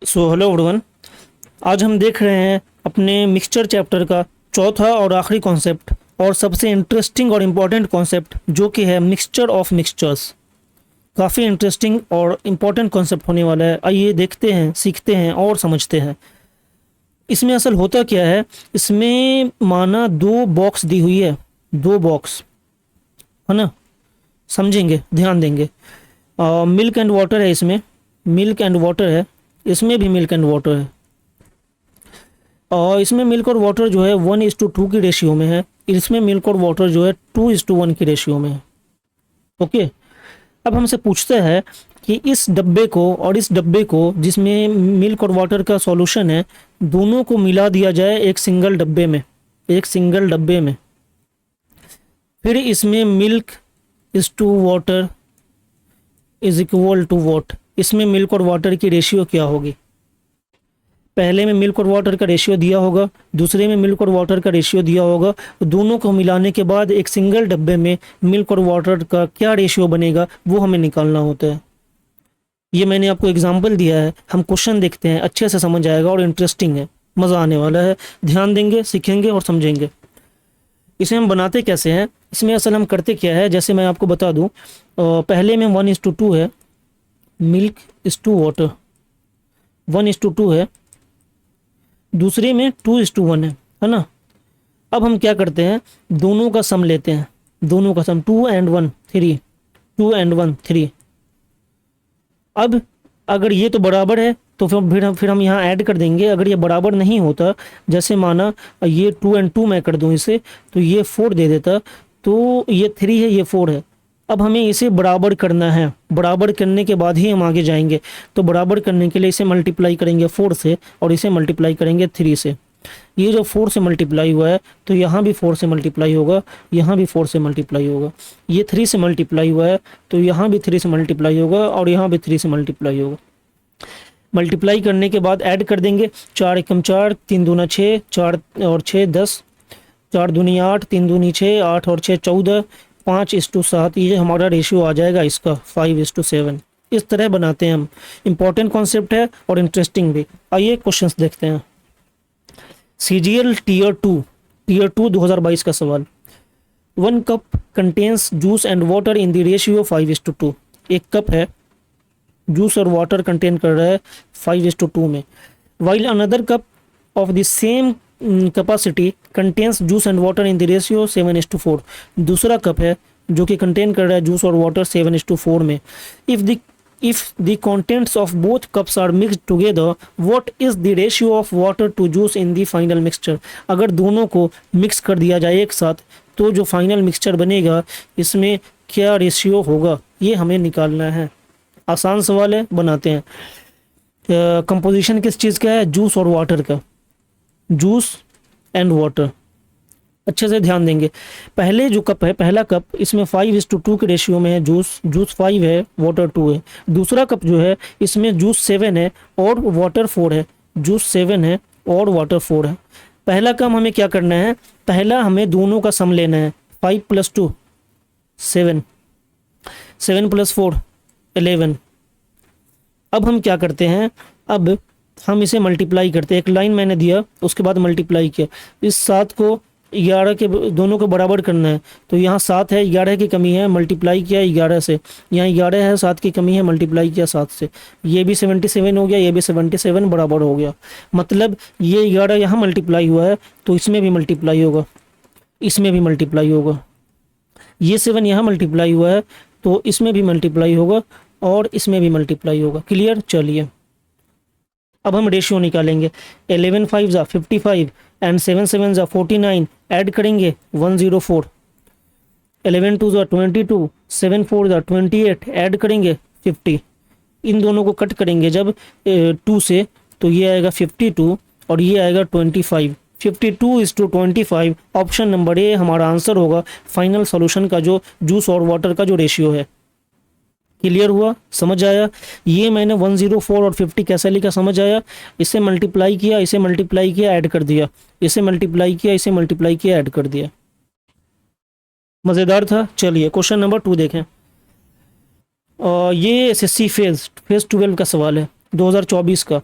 So hello everyone. आज हम देख रहे हैं अपने मिक्सचर चैप्टर का चौथा और आखिरी कॉन्सेप्ट और सबसे इंटरेस्टिंग और इम्पॉर्टेंट कॉन्सेप्ट जो कि है मिक्सचर ऑफ मिक्सचर्स। काफ़ी इंटरेस्टिंग और इम्पॉर्टेंट कॉन्सेप्ट होने वाला है। आइए देखते हैं, सीखते हैं और समझते हैं। इसमें असल होता क्या है, इसमें माना दो बॉक्स दी हुई है, दो बॉक्स है ना। समझेंगे, ध्यान देंगे। मिल्क एंड वाटर है, इसमें मिल्क एंड वाटर है, इसमें भी मिल्क एंड वाटर है। और इसमें मिल्क और वाटर जो है 1:2 की रेशियो में है, इसमें मिल्क और वाटर जो है 2:1 की रेशियो में है। ओके। अब हमसे पूछता है कि इस डब्बे को और इस डब्बे को जिसमें मिल्क और वाटर का सॉल्यूशन है, दोनों को मिला दिया जाए एक सिंगल डब्बे में, एक सिंगल डब्बे में। फिर इसमें milk is to water is equal to what, इसमें मिल्क और वाटर की रेशियो क्या होगी। पहले में मिल्क और वाटर का रेशियो दिया होगा, दूसरे में मिल्क और वाटर का रेशियो दिया होगा। दोनों को मिलाने के बाद एक सिंगल डब्बे में मिल्क और वाटर का क्या रेशियो बनेगा वो हमें निकालना होता है। ये मैंने आपको एग्जाम्पल दिया है, हम क्वेश्चन देखते हैं, अच्छे से समझ आएगा और इंटरेस्टिंग है, मज़ा आने वाला है। ध्यान देंगे, सीखेंगे और समझेंगे। इसे हम बनाते कैसे हैं, इसमें असल हम करते क्या है, जैसे मैं आपको बता दूं। पहले में 1:2 है, मिल्क इज टू वाटर 1:2 है, दूसरे में 2:1 है ना। अब हम क्या करते हैं, दोनों का सम लेते हैं, दोनों का सम 2 and 1 3, 2 and 1 3। अब अगर ये तो बराबर है तो फिर हम यहाँ ऐड कर देंगे। अगर ये बराबर नहीं होता, जैसे माना ये 2 and 2 मैं कर दूँ इसे, तो ये 4 दे देता, तो ये 3 है, ये 4 है। अब हमें इसे बराबर करना है, बराबर करने के बाद ही हम आगे जाएंगे। तो बराबर करने के लिए इसे मल्टीप्लाई करेंगे 4 से और इसे मल्टीप्लाई करेंगे 3 से। ये जो 4 से मल्टीप्लाई हुआ है तो यहाँ भी 4 से मल्टीप्लाई होगा, यहाँ भी 4 से मल्टीप्लाई होगा। ये 3 से मल्टीप्लाई हुआ है तो यहाँ भी 3 से मल्टीप्लाई होगा और यहाँ भी 3 से मल्टीप्लाई होगा। मल्टीप्लाई करने के बाद ऐड कर देंगे, 4 एकम 4, 3 दूना 6, 4 और 6 10, 4 दूनी 8, 3 दूनी 6, 8 और 6 14, 5:7। ये हमारा रेशियो आ जाएगा इसका 5:7। इस तरह बनाते हैं हम। इम्पॉर्टेंट कॉन्सेप्ट है और इंटरेस्टिंग भी। आइए क्वेश्चंस देखते हैं। CGL टीयर 2 2022 का सवाल। 1 cup contains juice and water in the ratio 5:2। एक कप है, जूस और वाटर कंटेन कर रहा है 5:2 में। While another cup of the same capacity contains juice and water in the ratio 7:4। दूसरा कप है जो कि कंटेन कर रहा है जूस और वाटर 7:4 में। if the contents of both cups are mixed together, what is the ratio of water to juice in the final mixture। अगर दोनों को मिक्स कर दिया जाए एक साथ तो जो फाइनल मिक्सचर बनेगा इसमें क्या रेशियो होगा, ये हमें निकालना है। आसान सवाल है, बनाते हैं। कंपोजिशन किस चीज़ का है, जूस और वाटर का, जूस एंड वाटर। अच्छे से ध्यान देंगे। पहले जो कप है, पहला कप, इसमें 5:2 के रेशियो में है जूस 5 है, वाटर 2 है। दूसरा कप जो है इसमें जूस 7 है और वाटर 4 है, जूस 7 है और वाटर 4 है। पहला काम हमें क्या करना है, पहला हमें दोनों का सम लेना है। 5 + 2 7, 7 + 4 11। अब हम क्या करते हैं, अब हम इसे मल्टीप्लाई करते हैं। एक लाइन मैंने दिया, उसके बाद मल्टीप्लाई किया। इस 7 को 11 के दोनों को बराबर करना है, तो यहाँ 7 है, 11 की कमी है, मल्टीप्लाई किया 11 से। यहाँ 11 है, 7 की कमी है, मल्टीप्लाई किया 7 से। ये भी 77 हो गया, ये भी 77 बराबर हो गया। मतलब ये 11 यहाँ मल्टीप्लाई हुआ है तो इसमें भी मल्टीप्लाई होगा, इसमें भी मल्टीप्लाई होगा। ये 7 यहाँ मल्टीप्लाई हुआ है तो इसमें भी मल्टीप्लाई होगा और इसमें भी मल्टीप्लाई होगा। क्लियर। चलिए अब हम रेशियो निकालेंगे। 11 5 = 55 एंड 7 7 = 49। ऐड करेंगे 104। 11 2 = 22, 7 4 = 28। ऐड करेंगे 50। इन दोनों को कट करेंगे जब 2 से, तो ये आएगा 52 और ये आएगा 25। 52:25। ऑप्शन नंबर ए हमारा आंसर होगा फाइनल सॉल्यूशन का, जो जूस और वाटर का जो रेशियो है। क्लियर हुआ, समझ आया। ये मैंने 104 और 50 कैसे लिखा, समझ आया। इसे मल्टीप्लाई किया, इसे मल्टीप्लाई किया, ऐड कर दिया, इसे मल्टीप्लाई किया, इसे मल्टीप्लाई किया, ऐड कर दिया। मज़ेदार था। चलिए क्वेश्चन नंबर 2 देखें। ये SSC फेज 12 का सवाल है, 2024 का।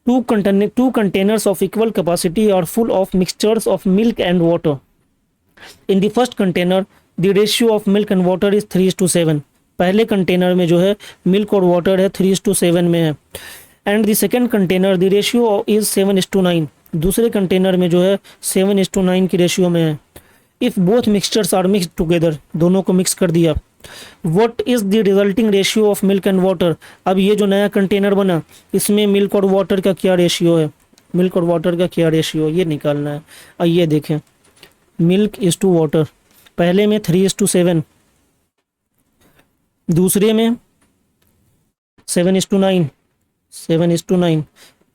Two containers of equal capacity are full of mixtures of milk and water. In the first container, the ratio of milk and water is 3:7. पहले कंटेनर में जो है मिल्क और वाटर है 3:7 में है. And the second container the ratio is 7:9. दूसरे container में जो है 7:9 की रेशियो में है. If both mixtures are mix together, दोनों को मिक्स कर दिया. What is the resulting ratio of milk and water. अब ये जो नया कंटेनर बना इसमें मिल्क और वाटर का क्या रेशियो है, मिल्क और वाटर का क्या रेशियो ये निकालना है. आइए देखें. मिल्क इज़ टू वाटर, पहले में 3:7, दूसरे में 7:9.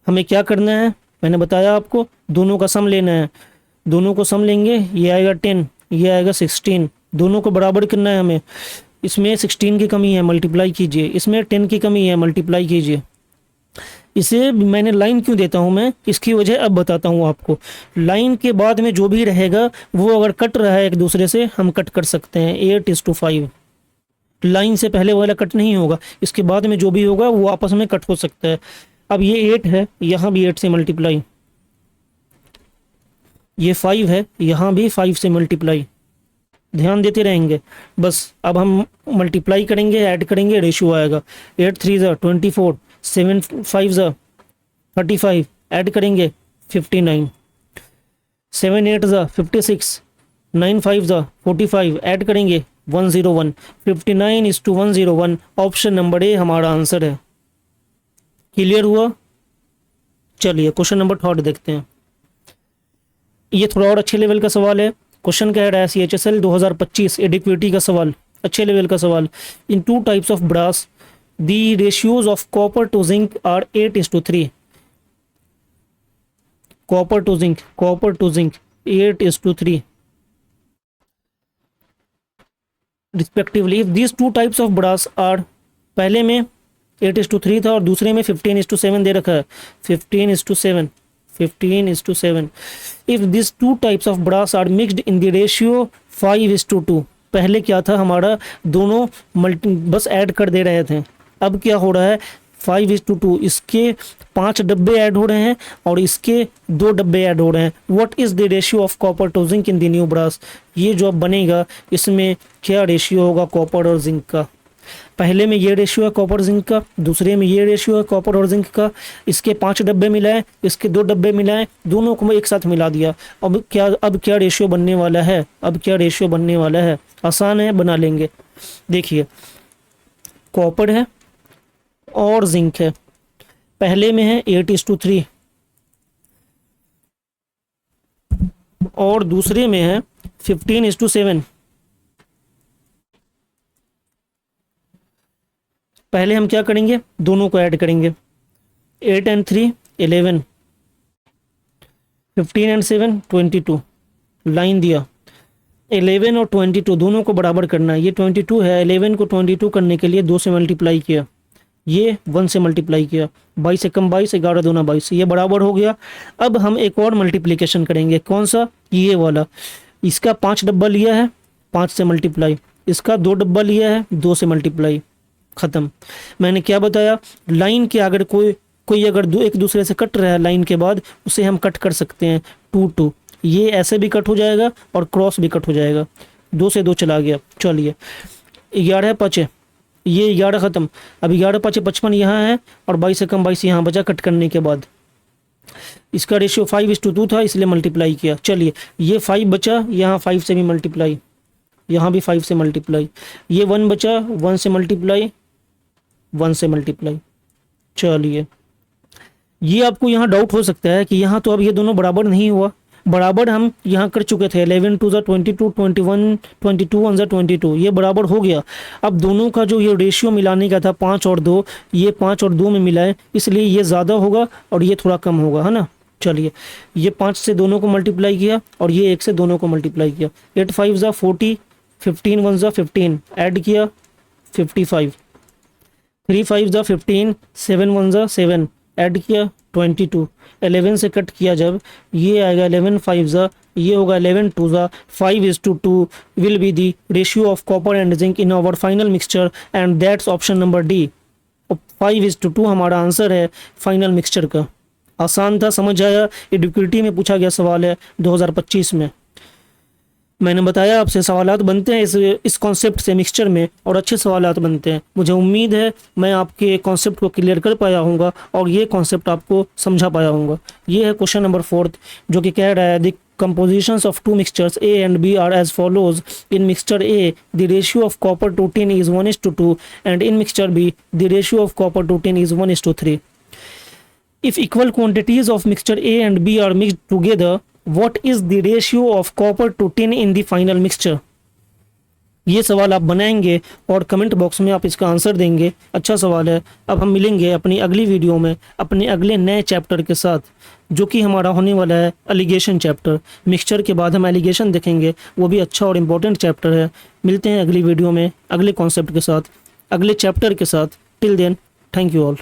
हमें क्या करना है, मैंने बताया आपको, दोनों का सम लेना है. दोनों को सम लेंगे, ये आएगा 10, ये आएगा 16. दोनों को बराबर करना है हमें. इसमें 16 की कमी है, मल्टीप्लाई कीजिए. इसमें 10 की कमी है, मल्टीप्लाई कीजिए. इसे मैंने लाइन क्यों देता हूँ मैं, इसकी वजह अब बताता हूँ आपको. लाइन के बाद में जो भी रहेगा वो अगर कट रहा है एक दूसरे से हम कट कर सकते हैं. 8:5. लाइन से पहले वाला कट नहीं होगा, इसके बाद में जो भी होगा वो आपस में कट हो सकता है. अब ये 8 है, यहाँ भी 8 से मल्टीप्लाई. ये 5 है, यहाँ भी 5 से मल्टीप्लाई. ध्यान देते रहेंगे बस. अब हम मल्टीप्लाई करेंगे, ऐड करेंगे, रेशियो आएगा. 8 3 24, 7 5 35, ऐड करेंगे 59, 7 8 56, 9 5 45, ऐड करेंगे 101. 59:101. ऑप्शन नंबर ए हमारा आंसर है. क्लियर हुआ. चलिए क्वेश्चन नंबर 3 देखते हैं. ये थोड़ा और अच्छे लेवल का सवाल है. क्वेश्चन कह रहा है CHSL 2025 एडिक्विटी का सवाल, अच्छे लेवल का सवाल. In 2 types of brass the ratios of copper to zinc are 8:3. Copper to zinc 8:3 respectively. If these 2 types of brass are, पहले में 8:3 था और दूसरे में 15:7 दे रखा है. 15:7. If these 2 types of brass are mixed in the ratio 5:2, पहले क्या था हमारा, दोनों बस ऐड कर दे रहे थे. अब क्या हो रहा है 5:2. इसके 5 डब्बे ऐड हो रहे हैं और इसके 2 डब्बे ऐड हो रहे हैं. What is the ratio of copper to zinc in the new brass. ये जो अब बनेगा इसमें क्या रेशियो होगा कॉपर और जिंक का. पहले में ये रेशियो है कॉपर जिंक का, दूसरे में ये रेशियो है कॉपर और जिंक का. इसके 5 डब्बे मिलाएं, इसके 2 डब्बे मिलाएं, दोनों को एक साथ मिला दिया. अब क्या रेशियो बनने वाला है. आसान है, बना लेंगे. देखिए कॉपर है और जिंक है, पहले में है 8:3 और दूसरे में है 15:7. पहले हम क्या करेंगे, दोनों को ऐड करेंगे. 8 and 3 11, 15 and 7 22. लाइन दिया. 11 और 22 दोनों को बराबर करना है. ये 22 है, 11 को 22 करने के लिए 2 से मल्टीप्लाई किया, ये 1 से मल्टीप्लाई किया. 22 एकम 22, 11 दूना 22, ये बराबर हो गया. अब हम एक और मल्टीप्लिकेशन करेंगे. कौन सा, ये वाला. इसका 5 डब्बा लिया है, 5 से मल्टीप्लाई. इसका 2 डब्बा लिया है, 2 से मल्टीप्लाई. ख़त्म. मैंने क्या बताया, लाइन के अगर कोई अगर एक दूसरे से कट रहा है लाइन के बाद, उसे हम कट कर सकते हैं 2-2. ये ऐसे भी कट हो जाएगा और क्रॉस भी कट हो जाएगा. 2 से 2 चला गया. चलिए 11 5, ये 11 ख़त्म. अब 11 5 55 यहाँ है और 22 एकम 22 यहाँ बचा कट करने के बाद. इसका रेशियो 5:2 था, इसलिए मल्टीप्लाई किया. चलिए ये 5 बचा, यहाँ 5 से भी मल्टीप्लाई, यहाँ भी 5 से मल्टीप्लाई. ये 1 बचा, 1 से मल्टीप्लाई, 1 से मल्टीप्लाई. चलिए ये आपको यहाँ डाउट हो सकता है कि यहाँ तो अब ये दोनों बराबर नहीं हुआ. बराबर हम यहाँ कर चुके थे. 11 2 22, 21 22 1 22, ये बराबर हो गया. अब दोनों का जो ये रेशियो मिलाने का था 5 और 2, ये 5 और 2 में मिलाए, इसलिए ये ज़्यादा होगा और ये थोड़ा कम होगा, है ना. चलिए ये 5 से दोनों को मल्टीप्लाई किया और ये 1 से दोनों को मल्टीप्लाई किया. 8 5 40, 15 1 15, ऐड किया 55. 3 5 15, 7 1 7, ऐड किया 22. 11 से कट किया जब, ये आएगा 11 5, ये होगा 11 2, 5:2 will be the ratio of copper and zinc in our final mixture and that's option number D. 5:2 हमारा आंसर है फाइनल मिक्सचर का. आसान था, समझ आया। ये ड्यूक्रिटी में पूछा गया सवाल है 2025 में। मैंने बताया आपसे सवालात बनते हैं इस कॉन्सेप्ट से मिक्सचर में, और अच्छे सवालात बनते हैं। मुझे उम्मीद है मैं आपके कॉन्सेप्ट को क्लियर कर पाया हूँगा और ये कॉन्सेप्ट आपको समझा पाया हूँगा। ये है क्वेश्चन नंबर 4 जो कि कह रहा है the compositions of two mixtures A and B are as follows. In mixture A, the ratio of copper to tin is 1:2, and in mixture B, the ratio of copper to tin is 1:3. If equal quantities of mixture A and B are mixed together, what is the ratio of copper to tin in the final mixture? ये सवाल आप बनाएंगे और comment box में आप इसका answer देंगे। अच्छा सवाल है। अब हम मिलेंगे अपनी अगली वीडियो में अपने अगले नए चैप्टर के साथ, जो कि हमारा होने वाला है एलिगेशन चैप्टर। मिक्सचर के बाद हम एलिगेशन देखेंगे, वो भी अच्छा और इम्पोर्टेंट चैप्टर है। मिलते हैं अगली वीडियो में अगले कॉन्सेप्ट के साथ, अगले चैप्टर के साथ। Till then, thank you all.